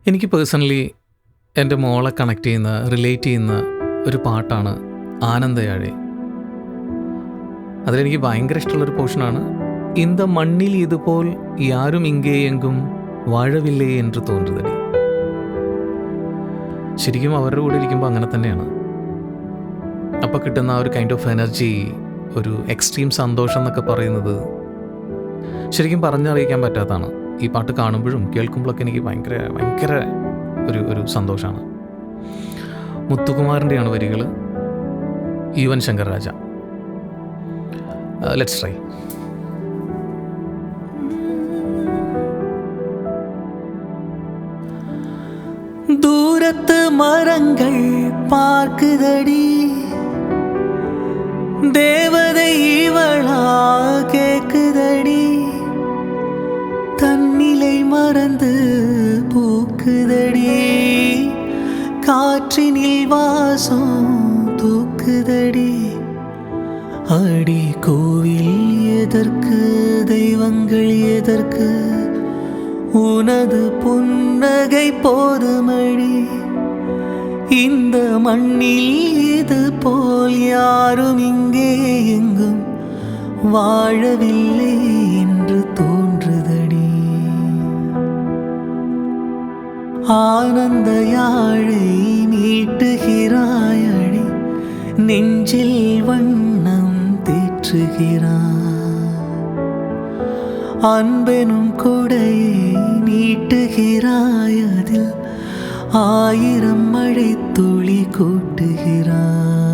എനിക്ക് പേഴ്സണലി എൻ്റെ മോളെ കണക്ട് ചെയ്യുന്ന റിലേറ്റ് ചെയ്യുന്ന ഒരു പാട്ടാണ് ആനന്ദയാഴി. അതിലെനിക്ക് ഭയങ്കര ഇഷ്ടമുള്ളൊരു പോർഷനാണ് இந்த മണ്ണിൽ ഇതുപോൽ യാരും ഇங்கே എങ്കും വാഴവില്ലേ എന്ന് തോന്നുന്നതടി. ശരിക്കും അവരുടെ കൂടെ ഇരിക്കുമ്പോൾ അങ്ങനെ തന്നെയാണ്. അപ്പോൾ കിട്ടുന്ന ആ ഒരു കൈൻഡ് ഓഫ് എനർജി, ഒരു എക്സ്ട്രീം സന്തോഷം എന്നൊക്കെ പറയുന്നത് ശരിക്കും പറഞ്ഞറിയിക്കാൻ പറ്റാത്തതാണ്. ഈ പാട്ട് കാണുമ്പോഴും കേൾക്കുമ്പോഴൊക്കെ എനിക്ക് ഭയങ്കര ഒരു സന്തോഷമാണ്. മുത്തുകുമാറിൻ്റെയാണ് വരികൾ, യുവൻ ശങ്കർ രാജ. Let's try. தூரத்து மரங்கள் பார்க்குதடி, தேவதை இவளா கேக்குதடி, தன்னிலை மறந்து பூக்குதடி, காற்றினில் வாசம் தூக்குதடி. அடி கோவில் எதற்கு, தெய்வங்கள் எதற்கு, உனது புன்னகை போதுமடி. இந்த மண்ணில் இது போல் யாரும் இங்கே எங்கும் வாழவில்லை என்று தோன்றுதடி. ஆனந்த யாழை மீட்டுகிறாயடி, நெஞ்சில் வண்ணம் தேற்றுகிறாய். அன்பெனும் கொடையை நீட்டுகிறாய், அதில் 1000 மழை துளி கூட்டுகிறாய்.